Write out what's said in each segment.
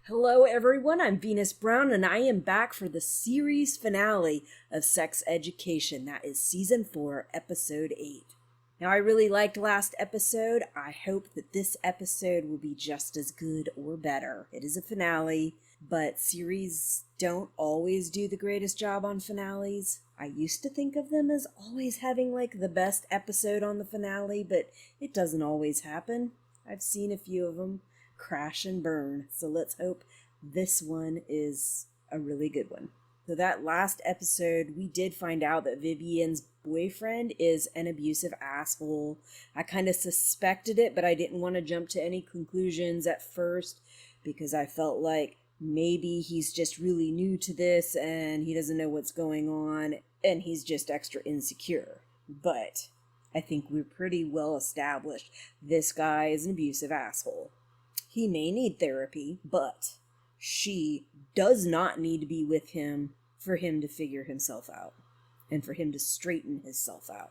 Hello, everyone. I'm Venus Brown, and I am back for the series finale of Sex Education. That is Season 4, Episode 8. Now, I really liked last episode. I hope that this episode will be just as good or better. It is a finale, but series don't always do the greatest job on finales. I used to think of them as always having, the best episode on the finale, but it doesn't always happen. I've seen a few of them crash and burn, so let's hope this one is a really good one. So that last episode, we did find out that Vivian's boyfriend is an abusive asshole. I kind of suspected it, but I didn't want to jump to any conclusions at first because I felt like maybe he's just really new to this and he doesn't know what's going on and he's just extra insecure. But I think we're pretty well established. This guy is an abusive asshole. He may need therapy, but she does not need to be with him for him to figure himself out and for him to straighten himself out,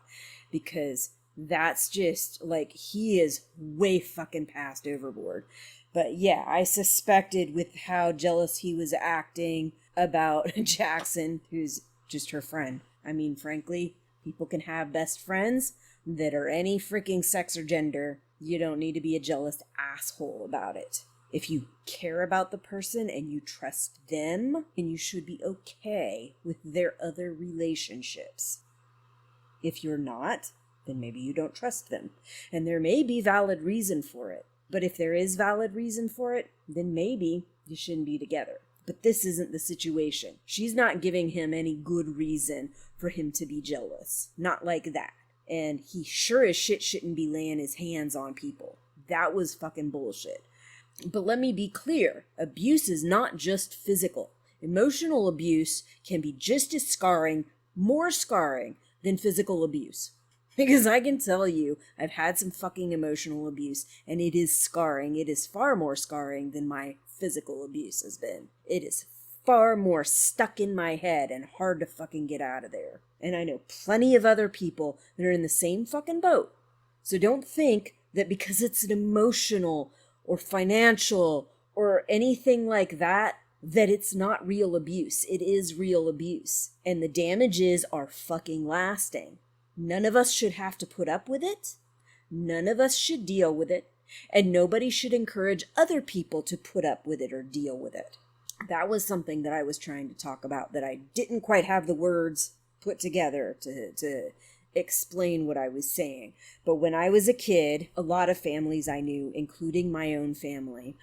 because that's just he is way fucking past overboard. But yeah, I suspected with how jealous he was acting about Jackson, who's just her friend. I mean, frankly, people can have best friends that are any freaking sex or gender. You don't need to be a jealous asshole about it. If you care about the person and you trust them, then you should be okay with their other relationships. If you're not, then maybe you don't trust them. And there may be valid reason for it. But if there is valid reason for it, then maybe you shouldn't be together. But this isn't the situation. She's not giving him any good reason for him to be jealous. Not like that. And he sure as shit shouldn't be laying his hands on people. That was fucking bullshit. But let me be clear. Abuse is not just physical. Emotional abuse can be just as scarring, more scarring than physical abuse. Because I can tell you, I've had some fucking emotional abuse, and it is scarring. It is far more scarring than my physical abuse has been. It is far more stuck in my head and hard to fucking get out of there. And I know plenty of other people that are in the same fucking boat. So don't think that because it's an emotional or financial or anything like that, that it's not real abuse. It is real abuse. And the damages are fucking lasting. None of us should have to put up with it. None of us should deal with it. And nobody should encourage other people to put up with it or deal with it. That was something that I was trying to talk about that I didn't quite have the words put together to explain what I was saying. But when I was a kid, a lot of families I knew, including my own family,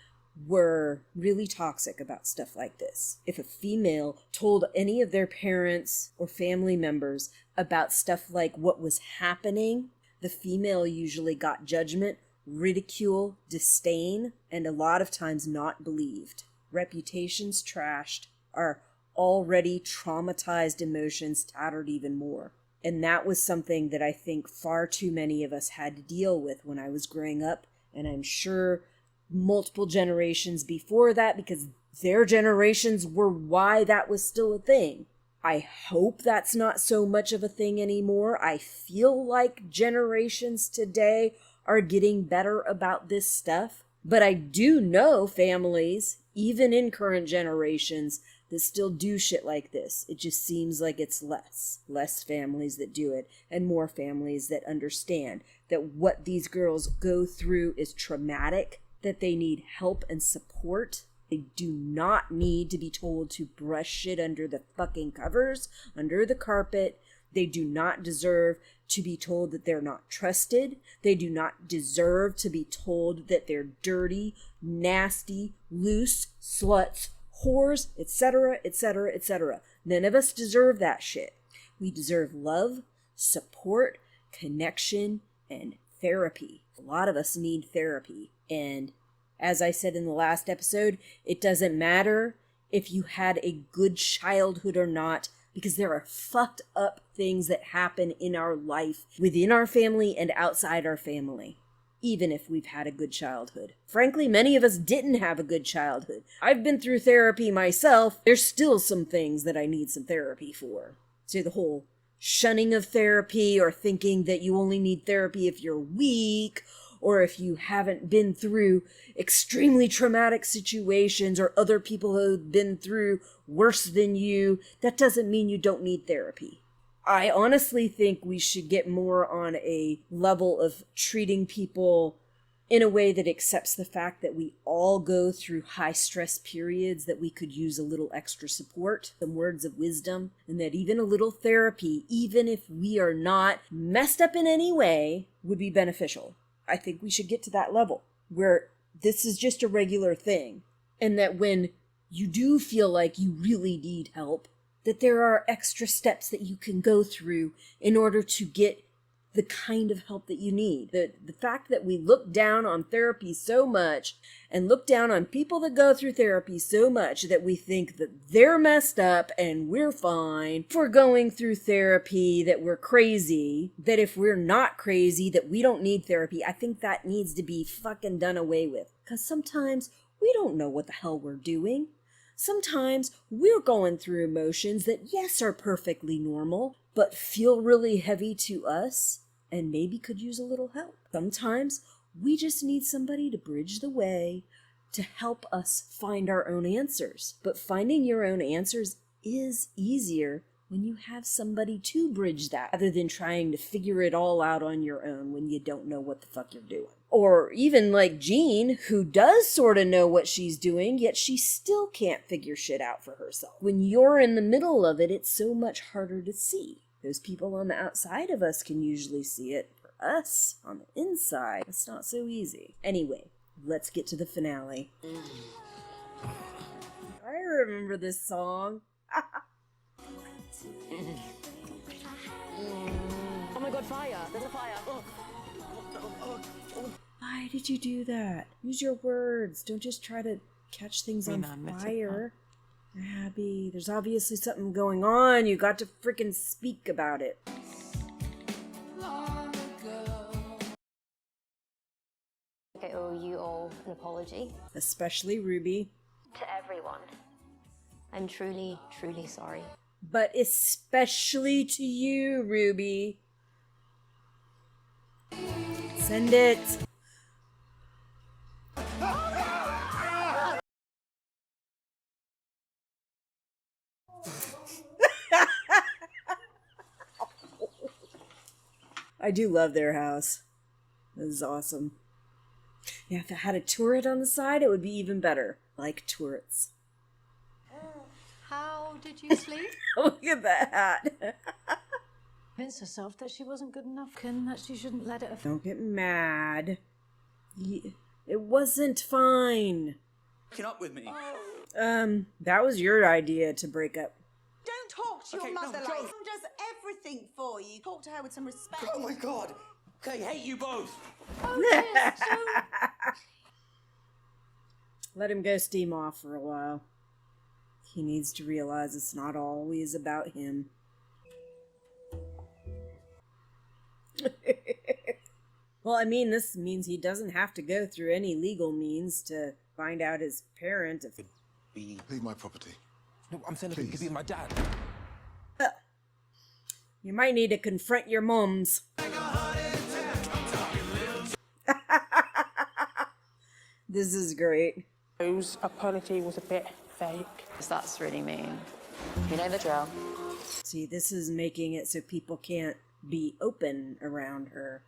were really toxic about stuff like this. If a female told any of their parents or family members about stuff like what was happening, the female usually got judgment, ridicule, disdain, and a lot of times not believed. Reputations trashed, our already traumatized emotions tattered even more. And that was something that I think far too many of us had to deal with when I was growing up, and I'm sure multiple generations before that, because their generations were why that was still a thing. I hope that's not so much of a thing anymore. I feel like generations today are getting better about this stuff. But I do know families, even in current generations, that still do shit like this. It just seems like it's less families that do it, and more families that understand that what these girls go through is traumatic, that they need help and support. They do not need to be told to brush shit under the fucking covers, under the carpet. They do not deserve to be told that they're not trusted. They do not deserve to be told that they're dirty, nasty, loose, sluts, whores, etc., etc., etc. None of us deserve that shit. We deserve love, support, connection, and therapy. A lot of us need therapy. And as I said in the last episode, it doesn't matter if you had a good childhood or not, because there are fucked up things that happen in our life, within our family and outside our family, even if we've had a good childhood. Frankly, many of us didn't have a good childhood. I've been through therapy myself. There's still some things that I need some therapy for. So the whole shunning of therapy, or thinking that you only need therapy if you're weak, or if you haven't been through extremely traumatic situations or other people who have been through worse than you, that doesn't mean you don't need therapy. I honestly think we should get more on a level of treating people in a way that accepts the fact that we all go through high stress periods, that we could use a little extra support, some words of wisdom, and that even a little therapy, even if we are not messed up in any way, would be beneficial. I think we should get to that level where this is just a regular thing, and that when you do feel like you really need help, that there are extra steps that you can go through in order to get the kind of help that you need. The fact that we look down on therapy so much and look down on people that go through therapy so much that we think that they're messed up and we're fine for going through therapy, that we're crazy, that if we're not crazy, that we don't need therapy. I think that needs to be fucking done away with. Because sometimes we don't know what the hell we're doing. Sometimes we're going through emotions that, yes, are perfectly normal, but feel really heavy to us and maybe could use a little help. Sometimes we just need somebody to bridge the way to help us find our own answers. But finding your own answers is easier when you have somebody to bridge that, rather than trying to figure it all out on your own when you don't know what the fuck you're doing. Or even like Jean, who does sort of know what she's doing, yet she still can't figure shit out for herself. When you're in the middle of it, it's so much harder to see. Those people on the outside of us can usually see it. For us, on the inside, it's not so easy. Anyway, let's get to the finale. I remember this song. Oh my god, fire! There's a fire! Why did you do that? Use your words. Don't just try to catch things on fire. Abby, there's obviously something going on. You got to freaking speak about it. I owe you all an apology. Especially Ruby. To everyone. I'm truly, truly sorry. But especially to you, Ruby. Send it. I do love their house. This is awesome. Yeah, if it had a turret on the side, it would be even better. I like turrets. How did you sleep? Look at that hat. Convinced herself that she wasn't good enough and that she shouldn't let it affect. Don't get mad. It wasn't fine. Breaking up with me. That was your idea to break up. Don't talk to your Okay, mother no, like don't. Mum does everything for you. Talk to her with some respect. Oh my god. Okay, hate you both. Oh, yes, so... Let him go steam off for a while. He needs to realize it's not always about him. Well, I mean, this means he doesn't have to go through any legal means to find out his parent. If Leave my property. No, I'm saying if it could be my dad. you might need to confront your mums. This is great. Rose apology was a bit fake. That's really mean. You know the drill. See, this is making it so people can't be open around her.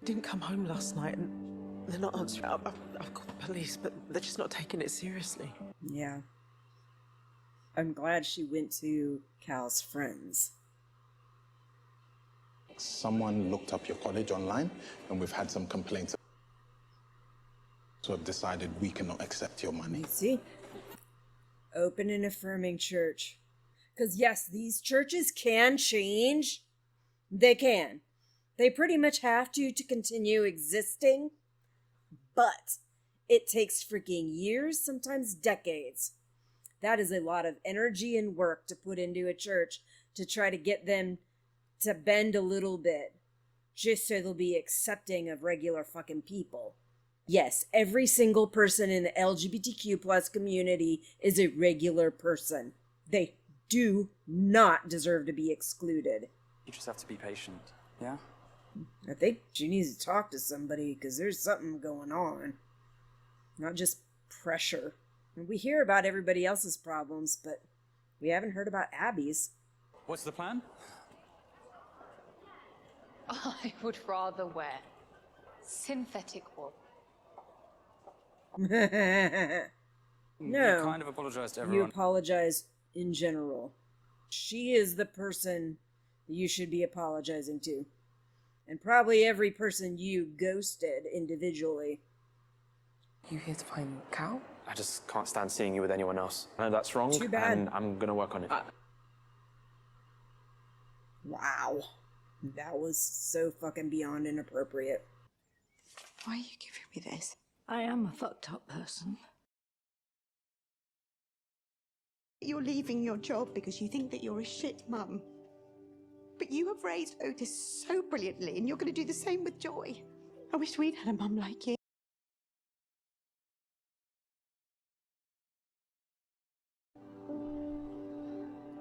Didn't come home last night and they're not answering. I've called the police, but they're just not taking it seriously. Yeah. I'm glad she went to Cal's friends. Someone looked up your college online, and we've had some complaints. So I've decided we cannot accept your money. See? Open and affirming church. Because yes, these churches can change. They can. They pretty much have to continue existing. But it takes freaking years, sometimes decades. That is a lot of energy and work to put into a church to try to get them to bend a little bit. Just so they'll be accepting of regular fucking people. Yes, every single person in the LGBTQ plus community is a regular person. They do not deserve to be excluded. You just have to be patient, yeah? I think she needs to talk to somebody because there's something going on. Not just pressure. We hear about everybody else's problems, but we haven't heard about Abby's. What's the plan? I would rather wear synthetic wool. No. You kind of apologized to You everyone. apologize in general. She is the person you should be apologizing to. And probably every person you ghosted individually. You here to find Cal? I just can't stand seeing you with anyone else. I know that's wrong, Too bad. and I'm gonna work on it. Wow. That was so fucking beyond inappropriate. Why are you giving me this? I am a fucked up person. You're leaving your job because you think that you're a shit mum. But you have raised Otis so brilliantly, and you're going to do the same with Joy. I wish we'd had a mum like you.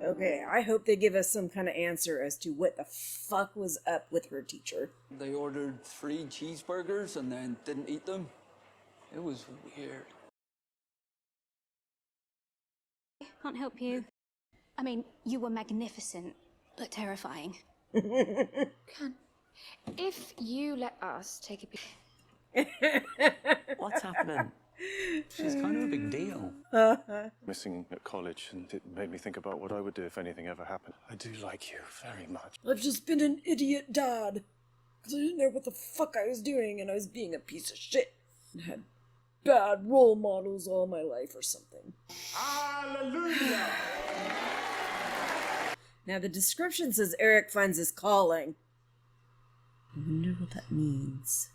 Okay, I hope they give us some kind of answer as to what the fuck was up with her teacher. They ordered 3 cheeseburgers and then didn't eat them. It was weird. Can't help you. I mean, you were magnificent, but terrifying. If you let us take a picture. What's happening? She's kind of a big deal. Missing at college, and it made me think about what I would do if anything ever happened. I do like you very much. I've just been an idiot dad. Because I didn't know what the fuck I was doing, and I was being a piece of shit. And had bad role models all my life or something. Hallelujah! Now the description says Eric finds his calling. I wonder what that means.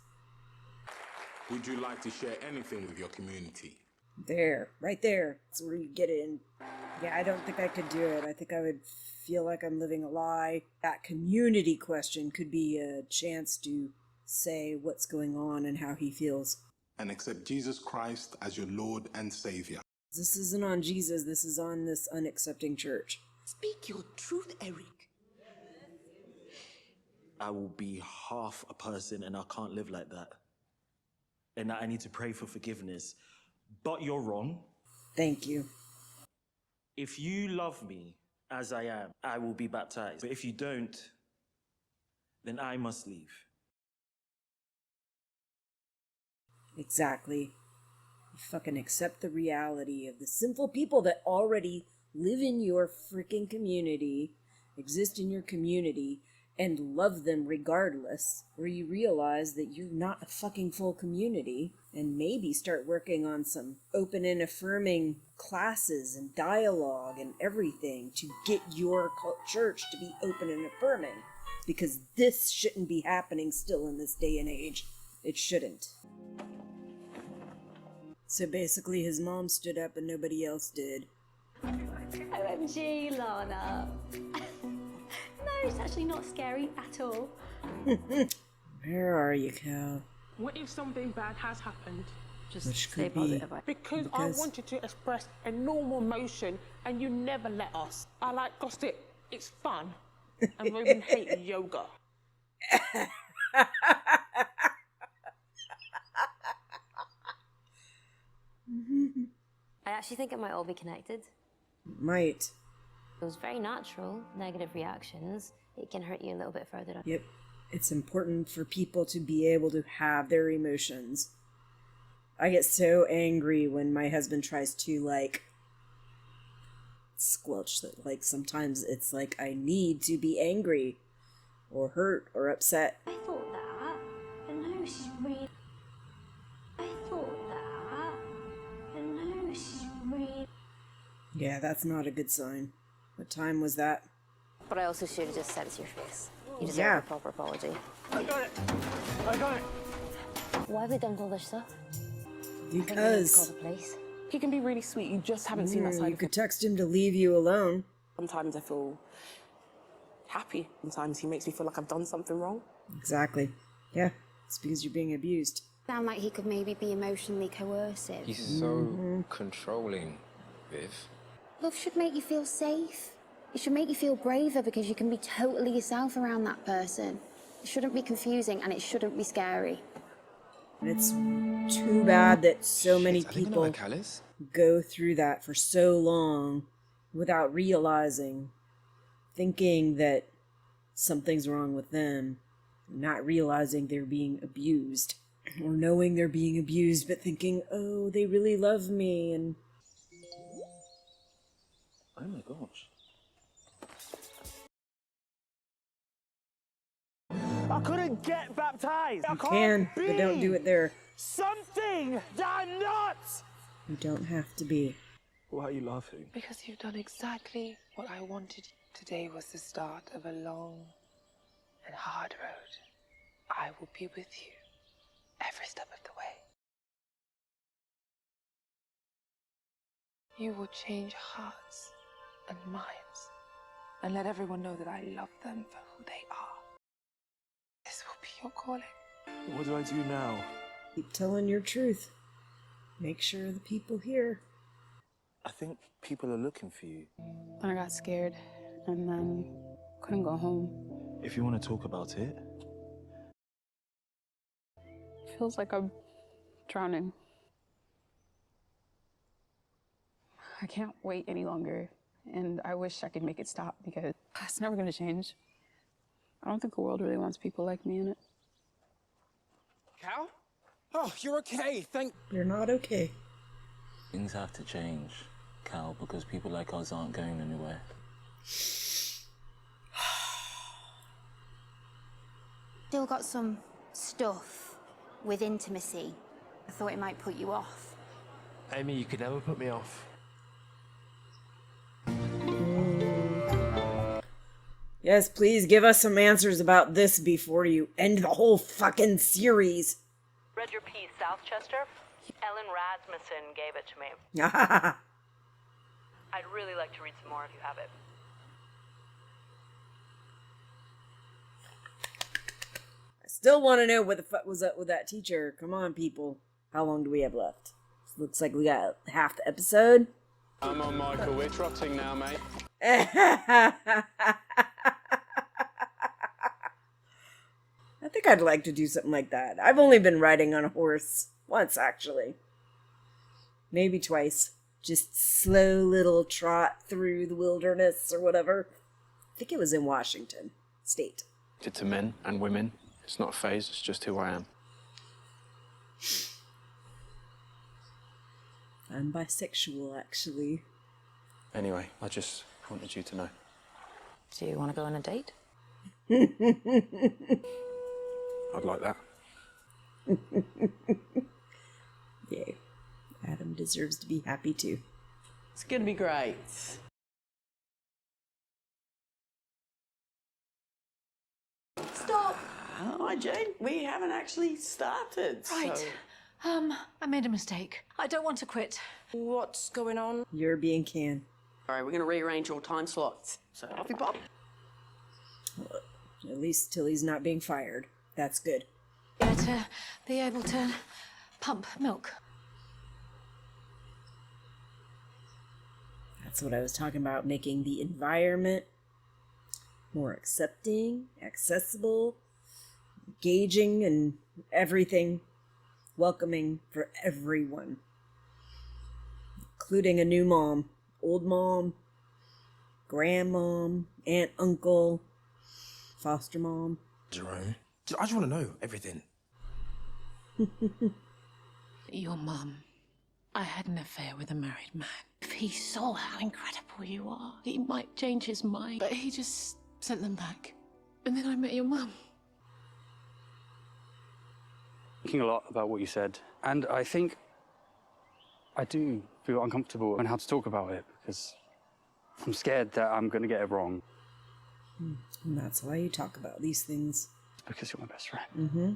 Would you like to share anything with your community? There, right there. That's where you get in. Yeah, I don't think I could do it. I think I would feel like I'm living a lie. That community question could be a chance to say what's going on and how he feels. And accept Jesus Christ as your Lord and Savior. This isn't on Jesus, this is on this unaccepting church. Speak your truth, Eric. I will be half a person and I can't live like that. And I need to pray for forgiveness. But you're wrong. Thank you. If you love me as I am, I will be baptized. But if you don't, then I must leave. Exactly. You fucking accept the reality of the sinful people that already live in your freaking community, exist in your community, and love them regardless, or you realize that you're not a fucking full community, and maybe start working on some open and affirming classes and dialogue and everything to get your church to be open and affirming, because this shouldn't be happening still in this day and age. It shouldn't. So basically his mom stood up and nobody else did. OMG, Lana. No, it's actually not scary at all. Where are you, Cal? What if something bad has happened? Just stay positive. Because I wanted to express a normal emotion and you never let us. I like gossip. It's fun. And Roman hates yoga. I actually think it might all be connected. Might. It was very natural, negative reactions. It can hurt you a little bit further down. Yep. It's important for people to be able to have their emotions. I get so angry when my husband tries to, like, squelch that. Like, sometimes it's like I need to be angry or hurt or upset. I thought that, but no, she's really... I thought that, but no, she's really... Yeah, that's not a good sign. What time was that? But I also should have just said it to your face. You deserve a proper apology. I got it. I got it. Why have they done all this stuff? Because... Call the police. He can be really sweet. You just haven't seen that side you of could him. text him to leave you alone. Sometimes I feel happy. Sometimes he makes me feel like I've done something wrong. Exactly. Yeah, it's because you're being abused. Sound like he could maybe be emotionally coercive. He's so controlling, Viv. Love should make you feel safe. It should make you feel braver because you can be totally yourself around that person. It shouldn't be confusing and it shouldn't be scary. It's too bad that so many I think I know people where Cal is. go through that for so long without realizing, thinking that something's wrong with them, not realizing they're being abused, or knowing they're being abused but thinking, oh, they really love me. And Oh my gosh. I couldn't get baptized. you can, but don't do it there. Something that I'm not. You don't have to be. Why are you laughing? Because you've done exactly what I wanted. Today was the start of a long and hard road. I will be with you every step of the way. You will change hearts and minds and let everyone know that I love them for who they are. This will be your calling. What do I do now? Keep telling your truth. Make sure the people hear. I think people are looking for you. Then I got scared and then couldn't go home. If you want to talk about it. Feels like I'm drowning. I can't wait any longer, and I wish I could make it stop because it's never going to change. I don't think the world really wants people like me in it. Cal? Oh, you're okay. You're not okay. Things have to change, Cal, because people like us aren't going anywhere. Still got some stuff with intimacy. I thought it might put you off. Amy, you could never put me off. Yes, please give us some answers about this before you end the whole fucking series. Read your piece, Southchester? Ellen Rasmussen gave it to me. I'd really like to read some more if you have it. I still want to know what the fuck was up with that teacher. Come on, people. How long do we have left? Looks like we got half the episode. Come on, Michael. We're trotting now, mate. I think I'd like to do something like that. I've only been riding on a horse once, actually. Maybe twice. Just slow little trot through the wilderness or whatever. I think it was in Washington State. To men and women. It's not a phase, it's just who I am. I'm bisexual, actually. Anyway, I just wanted you to know. Do you want to go on a date? I'd like that. Yay. Adam deserves to be happy too. It's gonna be great. Stop! Hi, Jane. We haven't actually started. Right. So... I made a mistake. I don't want to quit. What's going on? You're being canned. All right, we're gonna rearrange your time slots. So off you pop. Well, at least till he's not being fired. That's good. To be able to pump milk. That's what I was talking about, making the environment more accepting, accessible, engaging, and everything, welcoming for everyone, including a new mom, old mom, grandmom, aunt, uncle, foster mom. Jerome, I just want to know everything. Your mum. I had an affair with a married man. If he saw how incredible you are, he might change his mind. But he just sent them back. And then I met your mum. Thinking a lot about what you said, and I think I do feel uncomfortable on how to talk about it because I'm scared that I'm going to get it wrong. And that's why you talk about these things. It's because you're my best friend. Mm-hmm.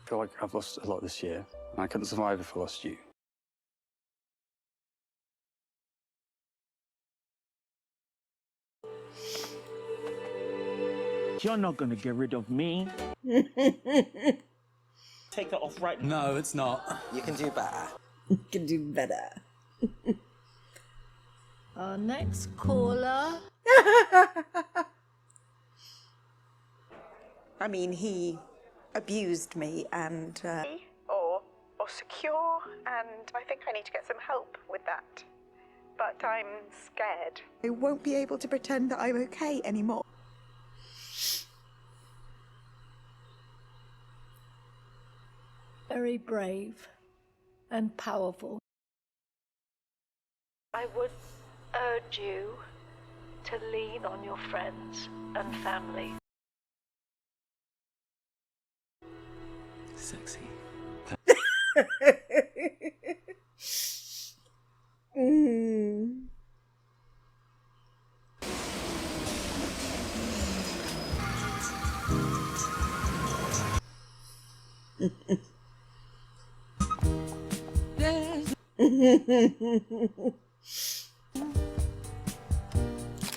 I feel like I've lost a lot this year, and I couldn't survive if I lost you. You're not gonna get rid of me. Take that off right now. No, it's not. You can do better. You can do better. Our next caller. I mean, he abused me and... or secure, and I think I need to get some help with that. But I'm scared. I won't be able to pretend that I'm okay anymore. Very brave and powerful. I would urge you to lean on your friends and family. Sexy. Mm.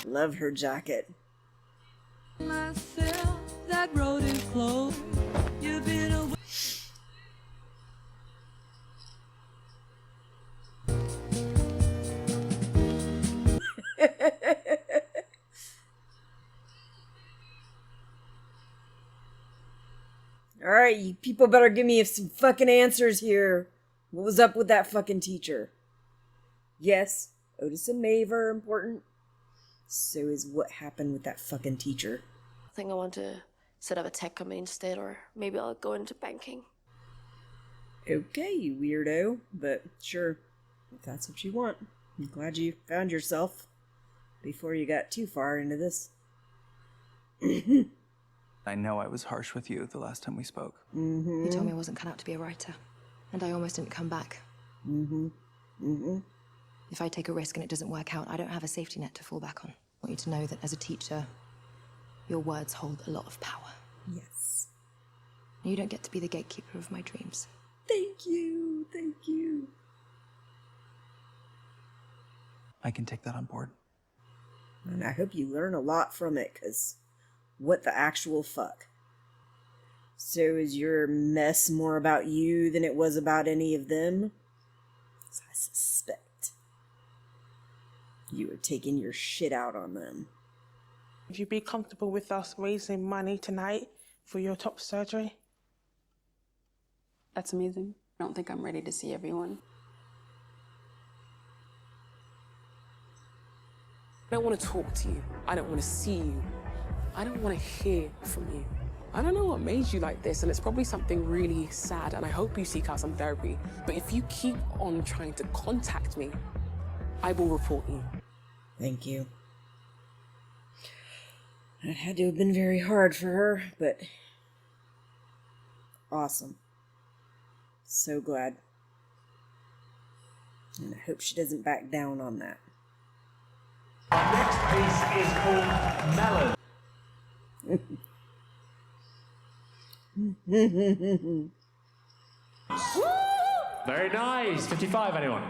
Love her jacket. Myself, that road is closed. You've been away. Alright, you people better give me some fucking answers here. What was up with that fucking teacher? Yes, Otis and Maeve are important. So is what happened with that fucking teacher. I think I want to set up a tech company instead, or maybe I'll go into banking. Okay, you weirdo, but sure, if that's what you want. I'm glad you found yourself before you got too far into this. I know I was harsh with you the last time we spoke. You told me I wasn't cut out to be a writer, and I almost didn't come back. If I take a risk and it doesn't work out, I don't have a safety net to fall back on. I want you to know that as a teacher, your words hold a lot of power. Yes. You don't get to be the gatekeeper of my dreams. Thank you, thank you. I can take that on board. And I hope you learn a lot from it, because what the actual fuck? So is your mess more about you than it was about any of them? As I suspect. You were taking your shit out on them. Would you be comfortable with us raising money tonight for your top surgery? That's amazing. I don't think I'm ready to see everyone. I don't want to talk to you. I don't want to see you. I don't want to hear from you. I don't know what made you like this, and it's probably something really sad, and I hope you seek out some therapy. But if you keep on trying to contact me, I will report you. Thank you. That had to have been very hard for her, but awesome. So glad. And I hope she doesn't back down on that. Our next piece is called Melon. Very nice. 55, anyone?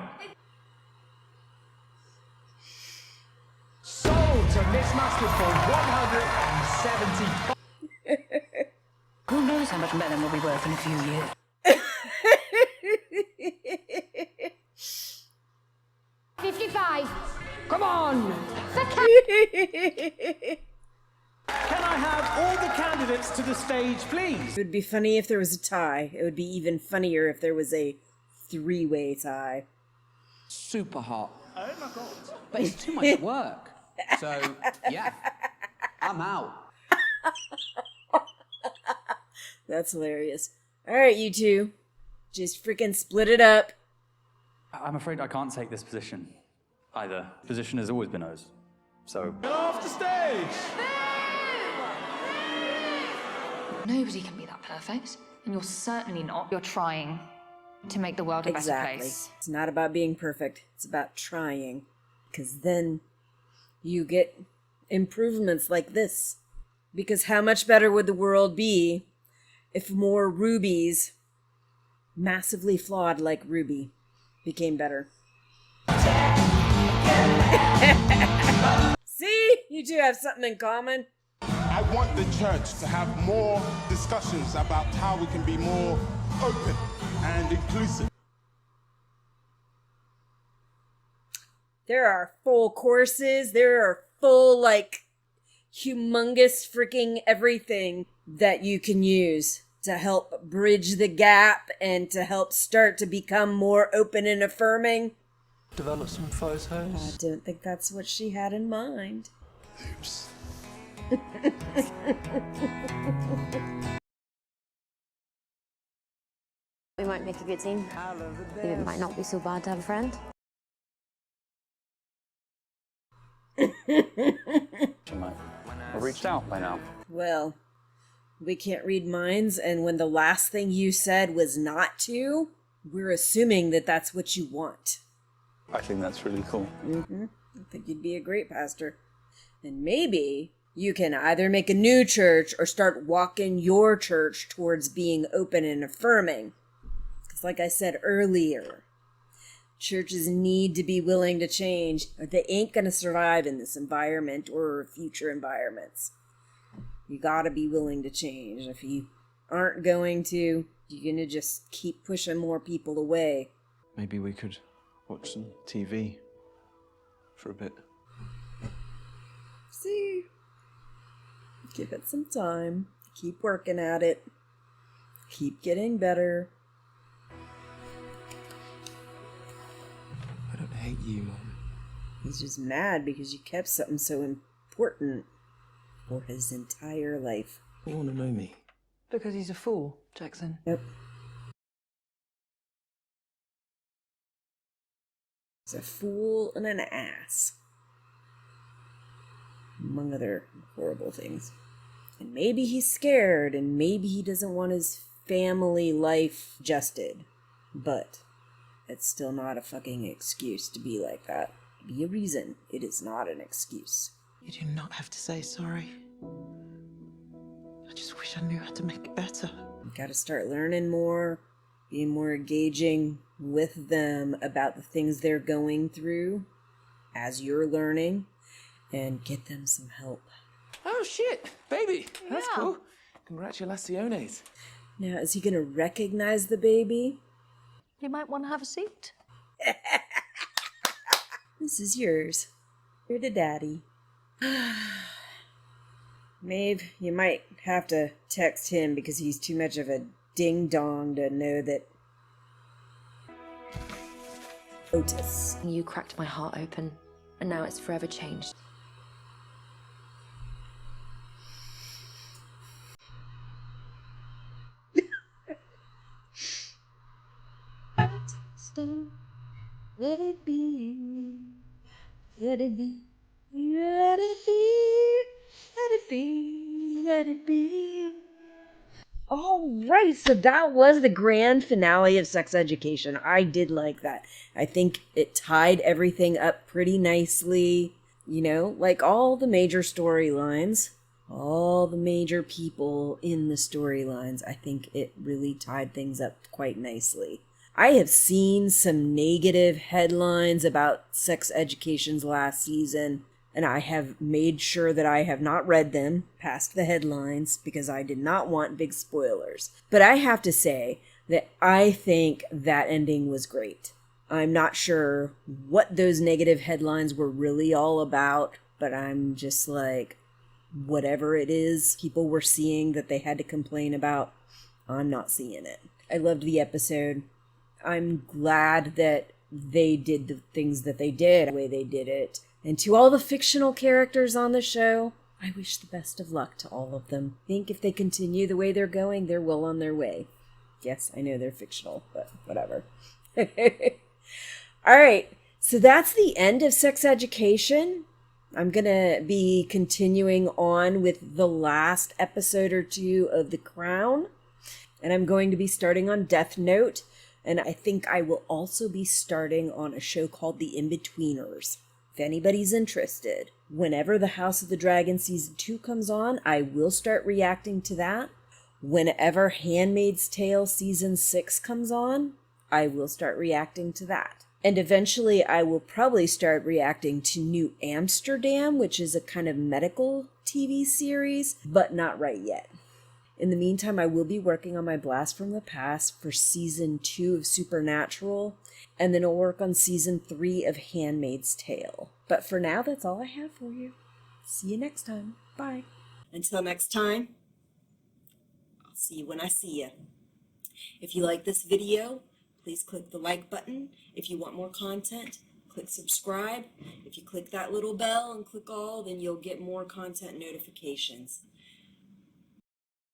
Sold to Miss Mustard for 175. Who knows how much melon will be worth in a few years? Come on! Can I have all the candidates to the stage, please? It would be funny if there was a tie. It would be even funnier if there was a three-way tie. Super hot. Oh my god. But it's too much work. So, yeah, I'm out. That's hilarious. Alright, you two. Just freaking split it up. I'm afraid I can't take this position either. Position has always been ours. So. Get off the stage! Nobody can be that perfect, and you're certainly not. You're trying to make the world a better place. It's not about being perfect. It's about trying. Because then you get improvements like this. Because how much better would the world be if more Rubies, massively flawed like Ruby, became better? See? You two have something in common. I want the church to have more discussions about how we can be more open and inclusive. There are full courses. There are full, like, humongous freaking everything that you can use to help bridge the gap and to help start to become more open and affirming. Develop some photos. I don't think that's what she had in mind. Oops. We might make a good team. It might not be so bad to have a friend. She might have reached out by now. Well, we can't read minds, and when the last thing you said was not to, we're assuming that that's what you want. I think that's really cool. I think you'd be a great pastor. And maybe you can either make a new church or start walking your church towards being open and affirming. Because like I said earlier, churches need to be willing to change, or they ain't going to survive in this environment or future environments. You got to be willing to change. If you aren't going to, you're going to just keep pushing more people away. Maybe we could watch some TV for a bit. See, give it some time. Keep working at it. Keep getting better. I don't hate you, Mom. He's just mad because you kept something so important for his entire life. You want to know me? Because he's a fool, Jackson. Yep. He's a fool and an ass. Among other horrible things. And maybe he's scared, and maybe he doesn't want his family life adjusted. But it's still not a fucking excuse to be like that. Be a reason. It is not an excuse. You do not have to say sorry. I just wish I knew how to make it better. You gotta start learning more, being more engaging with them about the things they're going through as you're learning, and get them some help. Oh shit, baby. That's cool. Congratulaciones. Now, is he gonna recognize the baby? You might want to have a seat. This is yours. You're the daddy. Maeve, you might have to text him because he's too much of a ding-dong to know that... Otis. You cracked my heart open, and now it's forever changed. Let it be. Let it be. Let it be. Let it be. Let it be. All right, so that was the grand finale of Sex Education. I did like that. I think it tied everything up pretty nicely. You know, like all the major storylines, all the major people in the storylines, I think it really tied things up quite nicely. I have seen some negative headlines about Sex Education's last season, and I have made sure that I have not read them past the headlines because I did not want big spoilers. But I have to say that I think that ending was great. I'm not sure what those negative headlines were really all about, but I'm just like, whatever it is people were seeing that they had to complain about, I'm not seeing it. I loved the episode. I'm glad that they did the things that they did, the way they did it. And to all the fictional characters on the show, I wish the best of luck to all of them. I think if they continue the way they're going, they're well on their way. Yes, I know they're fictional, but whatever. All right, so that's the end of Sex Education. I'm going to be continuing on with the last episode or two of The Crown. And I'm going to be starting on Death Note. And I think I will also be starting on a show called The In-Betweeners. If anybody's interested, whenever the House of the Dragon Season 2 comes on, I will start reacting to that. Whenever Handmaid's Tale Season 6 comes on, I will start reacting to that. And eventually I will probably start reacting to New Amsterdam, which is a kind of medical TV series, but not right yet. In the meantime, I will be working on my Blast from the Past for Season 2 of Supernatural, and then I'll work on Season 3 of Handmaid's Tale. But for now, that's all I have for you. See you next time. Bye. Until next time, I'll see you when I see you. If you like this video, please click the like button. If you want more content, click subscribe. If you click that little bell and click all, then you'll get more content notifications.